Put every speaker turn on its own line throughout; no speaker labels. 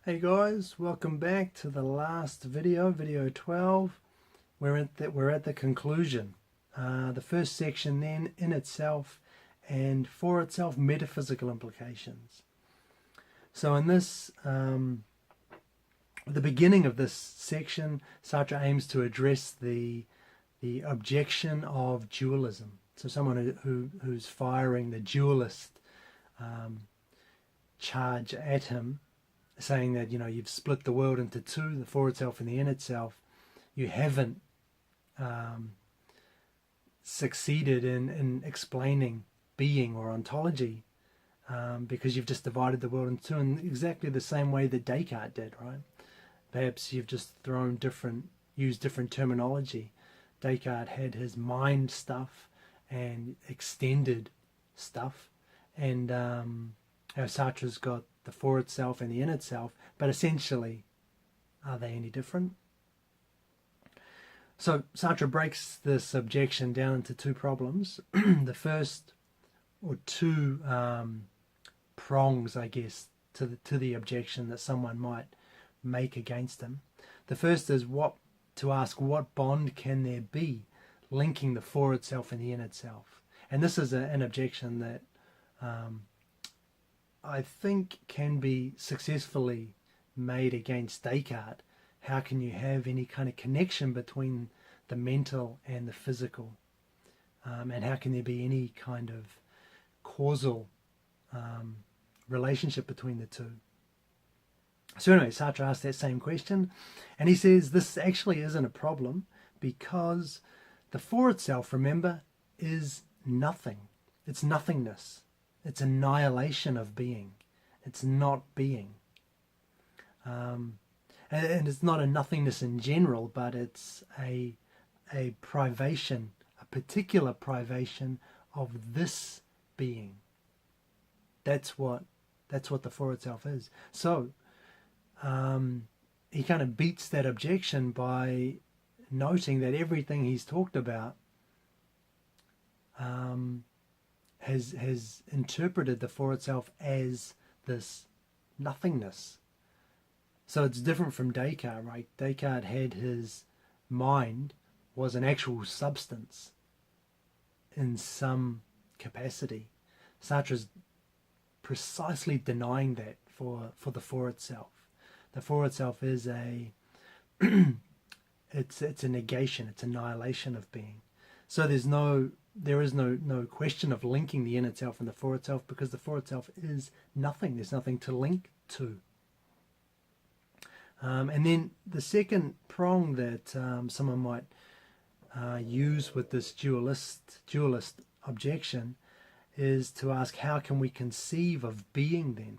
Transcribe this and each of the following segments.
Hey guys, welcome back to the last video, video 12. We're at the conclusion. The first section then, in itself and for itself, metaphysical implications. So in this, the beginning of this section, Sartre aims to address the objection of dualism. So someone who's firing the dualist charge at him, saying that, you've split the world into two, the for itself and the in itself. You haven't succeeded in explaining being or ontology, because you've just divided the world into two in exactly the same way that Descartes did, right? Perhaps you've just used different terminology. Descartes had his mind stuff and extended stuff, and Sartre's got the for itself and the in itself, but essentially, are they any different? So Sartre breaks this objection down into two problems. The first, or two prongs, I guess, to the objection that someone might make against him. The first is to ask what bond can there be linking the for itself and the in itself. And this is an objection that I think can be successfully made against Descartes. How can you have any kind of connection between the mental and the physical? And how can there be any kind of causal relationship between the two? So anyway, Sartre asked that same question, and he says this actually isn't a problem because the for itself, remember, is nothing. It's nothingness. It's annihilation of being. It's not being. And it's not a nothingness in general, but it's a privation, a particular privation of this being. That's what the for itself is. So he kind of beats that objection by noting that everything he's talked about has interpreted the for itself as this nothingness. So it's different from Descartes, right? Descartes had his mind was an actual substance in some capacity. Sartre's precisely denying that for the for itself. The for itself is it's a negation, it's annihilation of being. So there is no question of linking the in itself and the for itself, because the for itself is nothing. There's nothing to link to. And then the second prong that someone might use with this dualist objection is to ask, how can we conceive of being then?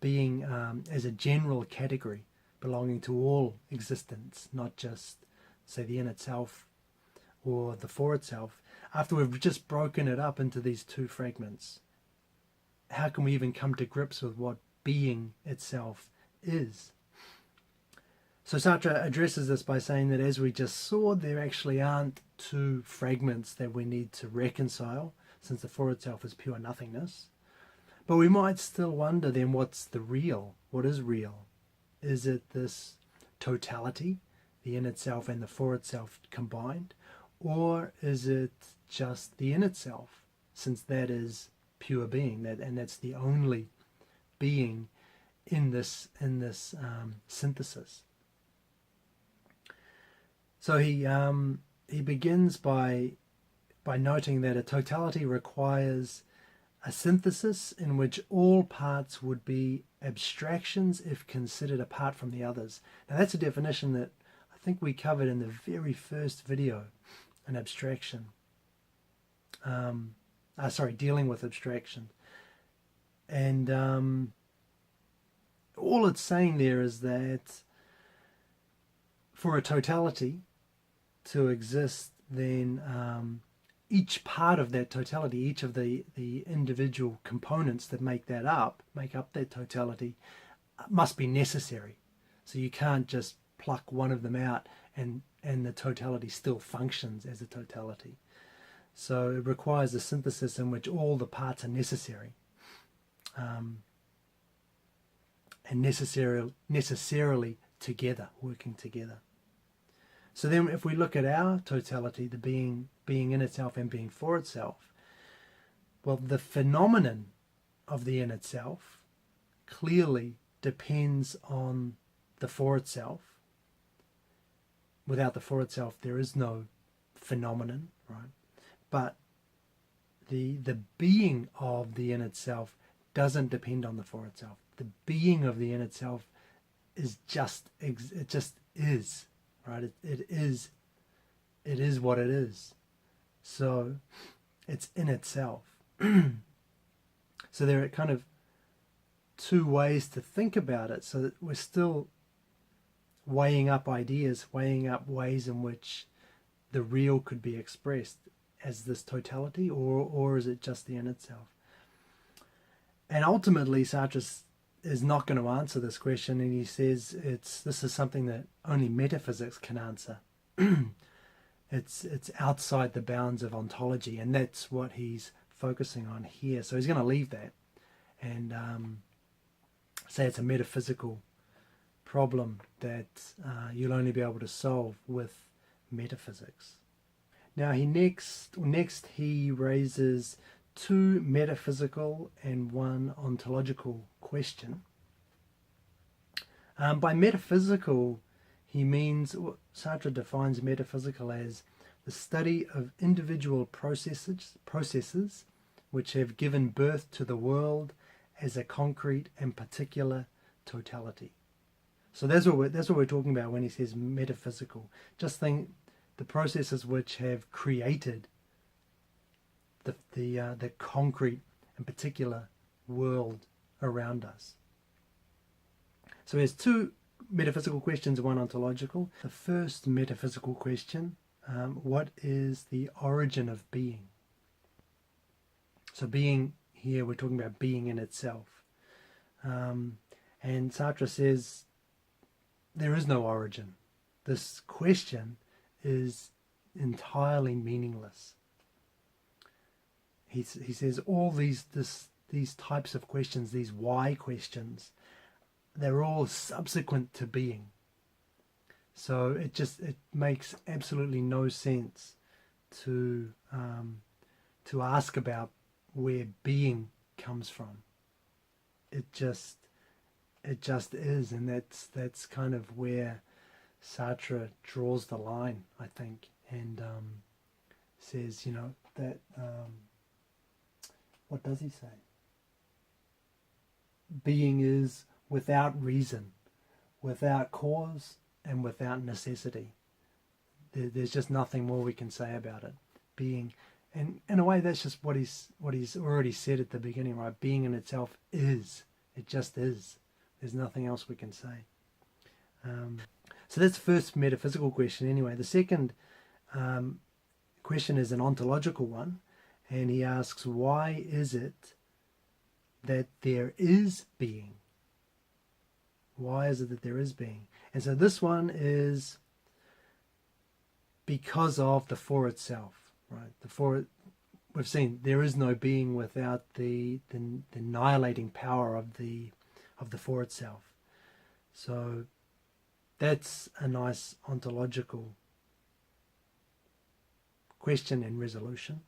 Being as a general category belonging to all existence, not just, say, the in itself or the for itself, after we've just broken it up into these two fragments. How can we even come to grips with what being itself is? So Sartre addresses this by saying that, as we just saw, there actually aren't two fragments that we need to reconcile, since the for itself is pure nothingness. But we might still wonder then, what's the real? What is real? Is it this totality, the in itself and the for itself combined? Or is it just the in itself, since that is pure being, and that's the only being in this synthesis? So he begins by noting that a totality requires a synthesis in which all parts would be abstractions if considered apart from the others. Now that's a definition that I think we covered in the very first video, an abstraction. Dealing with abstraction. And all it's saying there is that for a totality to exist, then each part of that totality, each of the individual components that make up that totality, must be necessary. So you can't just pluck one of them out and the totality still functions as a totality. So it requires a synthesis in which all the parts are necessary. and necessarily together, working together. So then if we look at our totality, the being in itself and being for itself, well, the phenomenon of the in itself clearly depends on the for itself. Without the for itself, there is no phenomenon, right? But the being of the in itself doesn't depend on the for itself. The being of the in itself is it just is, right? It is what it is. So it's in itself. So there are kind of two ways to think about it, so that we're still weighing up ideas, weighing up ways in which the real could be expressed as this totality, or is it just the in itself? And ultimately Sartre is not going to answer this question, and he says this is something that only metaphysics can answer. It's outside the bounds of ontology, and that's what he's focusing on here. So he's going to leave that and say it's a metaphysical problem that you'll only be able to solve with metaphysics. Now next he raises two metaphysical and one ontological question. By metaphysical, he means, Sartre defines metaphysical as the study of individual processes which have given birth to the world as a concrete and particular totality. So that's what we're talking about when he says metaphysical. Just think the processes which have created the concrete and particular world around us. So there's two metaphysical questions, one ontological. The first metaphysical question, what is the origin of being? So being here, we're talking about being in itself. And Sartre says there is no origin. This question is entirely meaningless. He says all these types of questions, these why questions, they're all subsequent to being. So it makes absolutely no sense to ask about where being comes from. It just is, and that's kind of where Sartre draws the line, I think, and says, that what does he say? Being is without reason, without cause, and without necessity. There's just nothing more we can say about it. Being, and in a way, that's just what he's already said at the beginning, right? Being in itself is. It just is. There's nothing else we can say. So that's the first metaphysical question anyway. The second question is an ontological one, and he asks, why is it that there is being? Why is it that there is being? And so this one is because of the for itself, right? We've seen there is no being without the annihilating power of the for itself. So that's a nice ontological question and resolution.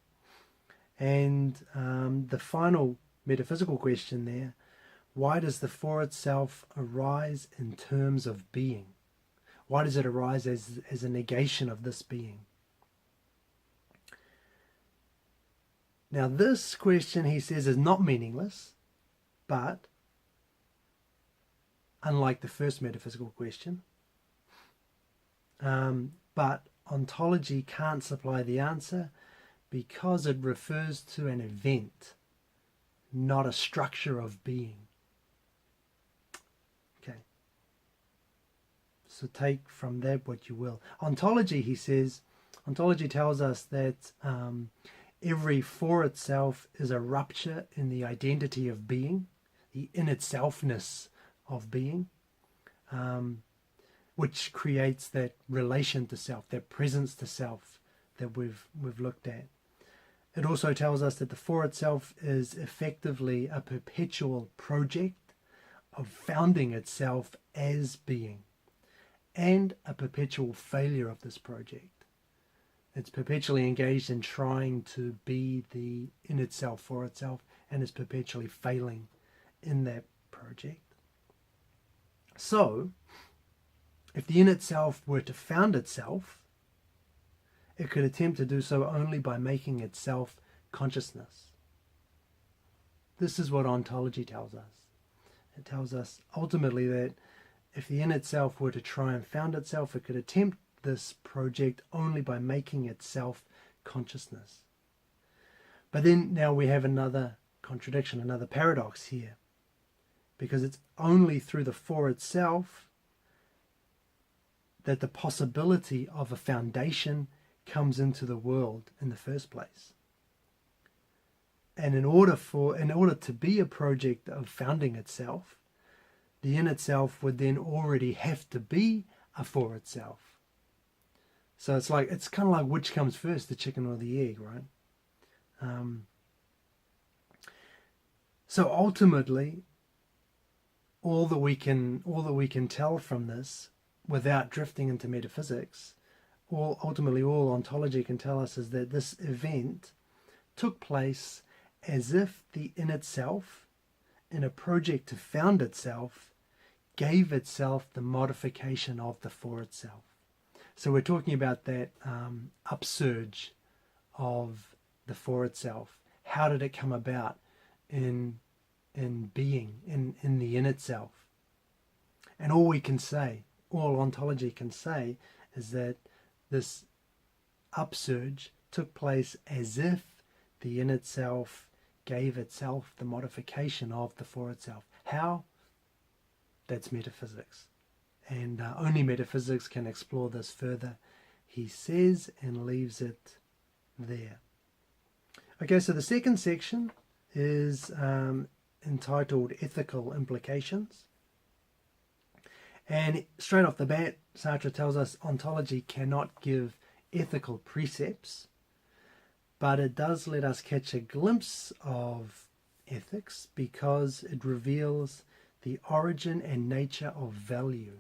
And the final metaphysical question there, why does the for itself arise in terms of being? Why does it arise as a negation of this being? Now this question, he says, is not meaningless, but unlike the first metaphysical question, but ontology can't supply the answer because it refers to an event, not a structure of being. Okay. So take from that what you will. Ontology, he says, ontology tells us that every for itself is a rupture in the identity of being, the in itselfness of being, which creates that relation to self, that presence to self that we've looked at. It also tells us that the for itself is effectively a perpetual project founding itself as being, and a perpetual failure of this project. It's perpetually engaged in trying to be the in itself for itself, and is perpetually failing in that project. So, if the in itself were to found itself, it could attempt to do so only by making itself consciousness. This is what ontology tells us. It tells us ultimately that if the in itself were to try and found itself, it could attempt this project only by making itself consciousness. But then now we have another contradiction, another paradox here. Because it's only through the for itself that the possibility of a foundation comes into the world in the first place. And in order to be a project of founding itself, the in itself would then already have to be a for itself. So it's kind of like which comes first, the chicken or the egg, right? So ultimately, all that we can tell from this, without drifting into metaphysics, ultimately all ontology can tell us is that this event took place as if the in itself, in a project to found itself, gave itself the modification of the for itself. So we're talking about that upsurge of the for itself. How did it come about in being, in the in itself? And all we can say, all ontology can say, is that this upsurge took place as if the in itself gave itself the modification of the for itself. How? That's metaphysics. And only metaphysics can explore this further, he says, and leaves it there. Okay, so the second section is entitled Ethical Implications. And straight off the bat, Sartre tells us ontology cannot give ethical precepts, but it does let us catch a glimpse of ethics because it reveals the origin and nature of value.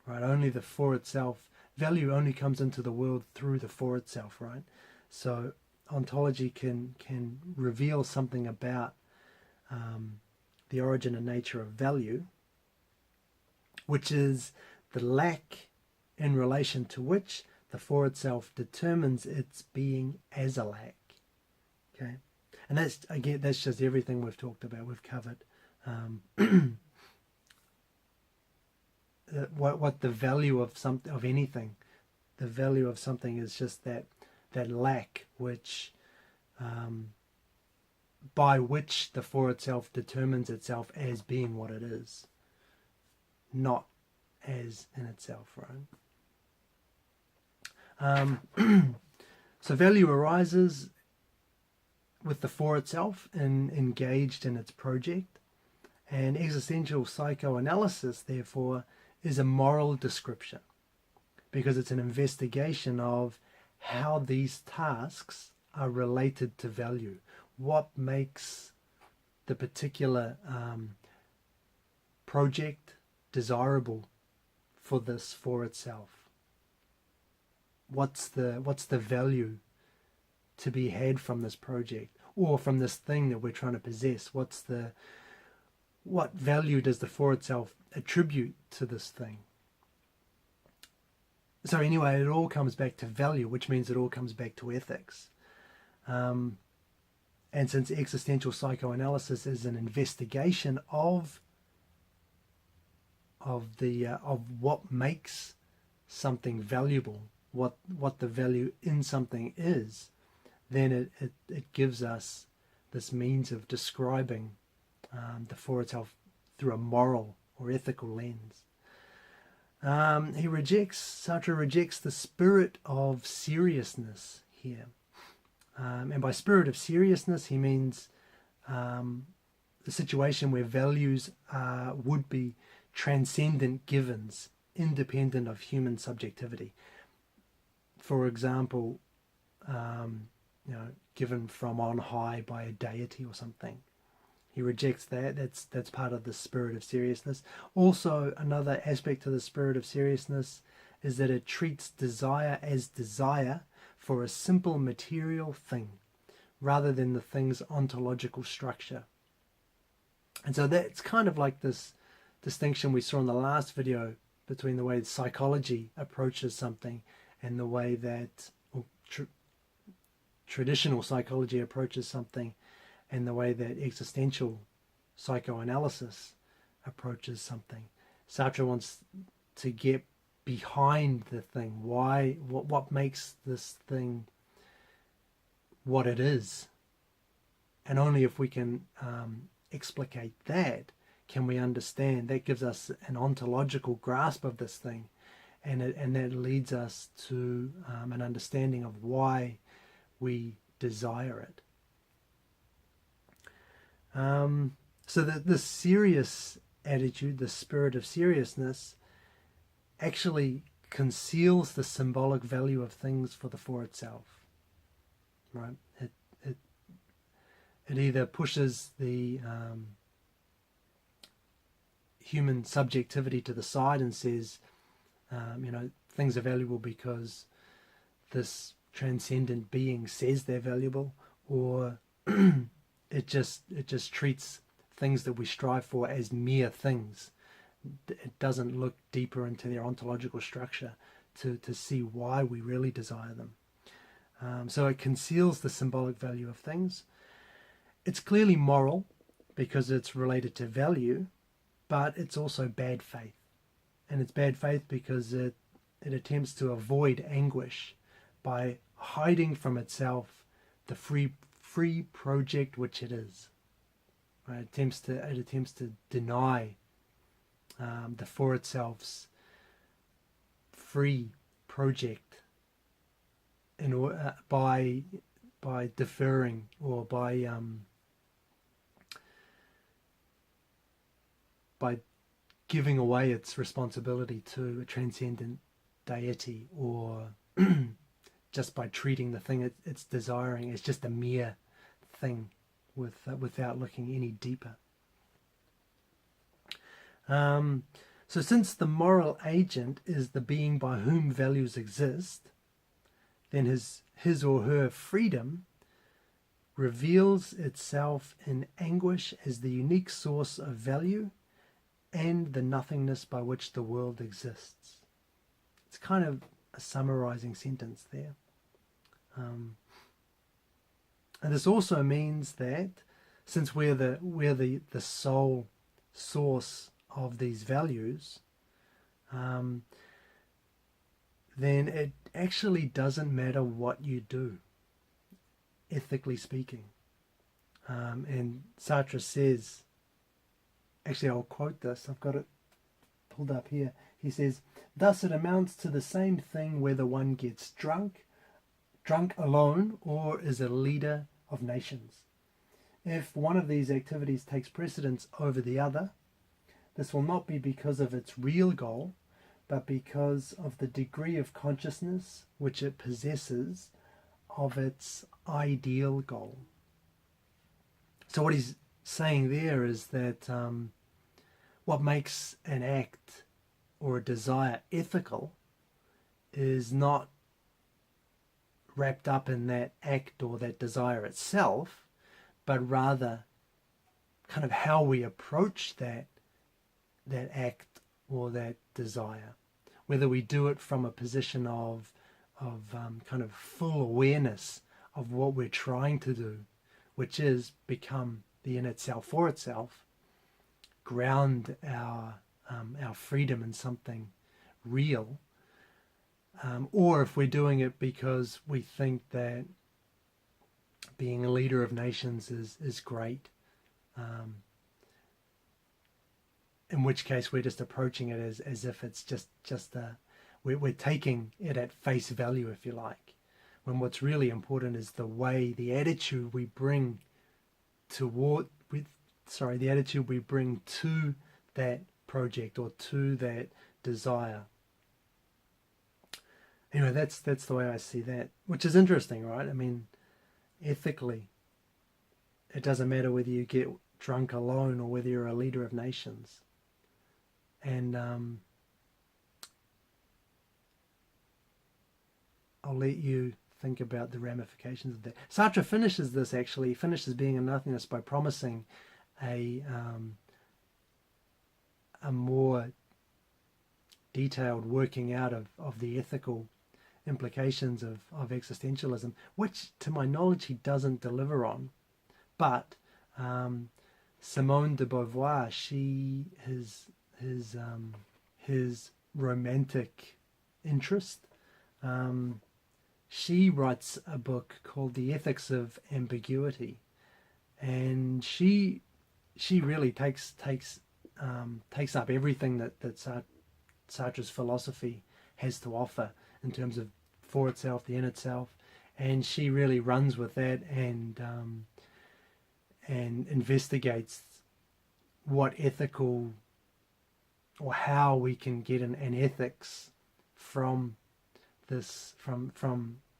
Right? Only the for itself, value only comes into the world through the for itself, right? So ontology can reveal something about the origin and nature of value, which is the lack in relation to which the for itself determines its being as a lack. Okay, and that's just everything we've talked about. We've covered what the value of anything. The value of something is just that lack, which by which the for itself determines itself as being what it is, not as in itself, right? So value arises with the for itself and engaged in its project, and existential psychoanalysis therefore is a moral description because it's an investigation of how these tasks are related to value. What makes the particular project desirable for this for itself? What's the value to be had from this project or from this thing that we're trying to possess? What value does the for itself attribute to this thing? So anyway, it all comes back to value, which means it all comes back to ethics. And since existential psychoanalysis is an investigation of what makes something valuable, what the value in something is, then it gives us this means of describing the for itself through a moral or ethical lens. Sartre rejects the spirit of seriousness here. And by spirit of seriousness, he means the situation where values would be transcendent givens, independent of human subjectivity. For example, given from on high by a deity or something. He rejects that. That's part of the spirit of seriousness. Also, another aspect of the spirit of seriousness is that it treats desire as desire for a simple material thing, rather than the thing's ontological structure. And so that's kind of like this distinction we saw in the last video between the way psychology approaches something and the way that traditional psychology approaches something, and the way that existential psychoanalysis approaches something. Sartre wants to get behind the thing. What makes this thing what it is? And only if we can explicate that can we understand. That gives us an ontological grasp of this thing, and that leads us to an understanding of why we desire it. So that the serious attitude, the spirit of seriousness, actually conceals the symbolic value of things for itself. Right? It either pushes the human subjectivity to the side and says, things are valuable because this transcendent being says they're valuable, or it just treats things that we strive for as mere things. It doesn't look deeper into their ontological structure to see why we really desire them. So it conceals the symbolic value of things. It's clearly moral because it's related to value, but it's also bad faith. And it's bad faith because it attempts to avoid anguish by hiding from itself the free project which it is. Right? It attempts to deny the for itself's free project by deferring or by giving away its responsibility to a transcendent deity, or just by treating the thing it's desiring as just a mere thing without looking any deeper. So since the moral agent is the being by whom values exist, then his or her freedom reveals itself in anguish as the unique source of value and the nothingness by which the world exists. It's kind of a summarizing sentence there. And this also means that since we're the sole source of these values, then it actually doesn't matter what you do, ethically speaking. And Sartre says, actually I'll quote this, I've got it pulled up here. He says, "Thus it amounts to the same thing whether one gets drunk alone or is a leader of nations. If one of these activities takes precedence over the other, this will not be because of its real goal, but because of the degree of consciousness which it possesses of its ideal goal." So what he's saying there is that what makes an act or a desire ethical is not wrapped up in that act or that desire itself, but rather kind of how we approach that act or that desire. Whether we do it from a position of kind of full awareness of what we're trying to do, which is become the in itself for itself, ground our freedom in something real, or if we're doing it because we think that being a leader of nations is great, in which case we're just approaching it as if it's just we're taking it at face value, if you like, when what's really important is the attitude we bring to that project or to that desire. Anyway, that's the way I see that, which is interesting, right? I mean, ethically, it doesn't matter whether you get drunk alone or whether you're a leader of nations. And I'll let you think about the ramifications of that. Sartre finishes being in Nothingness by promising a more detailed working out of the ethical implications of existentialism, which to my knowledge he doesn't deliver on. But Simone de Beauvoir, his romantic interest, she writes a book called The Ethics of Ambiguity, and she really takes up everything that Sartre's philosophy has to offer in terms of for itself, the in itself, and she really runs with that and investigates what ethical or how we can get an ethics from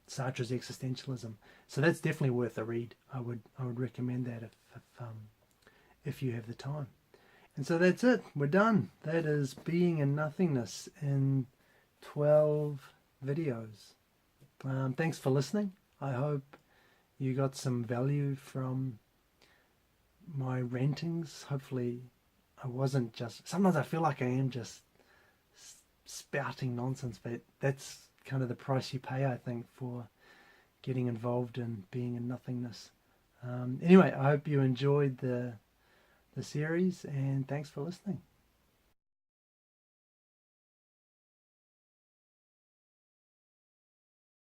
Sartre's existentialism. So that's definitely worth a read. I would recommend that if you have the time. And so that's it. We're done. That is Being in Nothingness in 12 videos. Thanks for listening. I hope you got some value from my rantings. Hopefully I wasn't just... Sometimes I feel like I am just spouting nonsense, but that's kind of the price you pay, I think, for getting involved in being in nothingness. Anyway, I hope you enjoyed the series, and thanks for listening.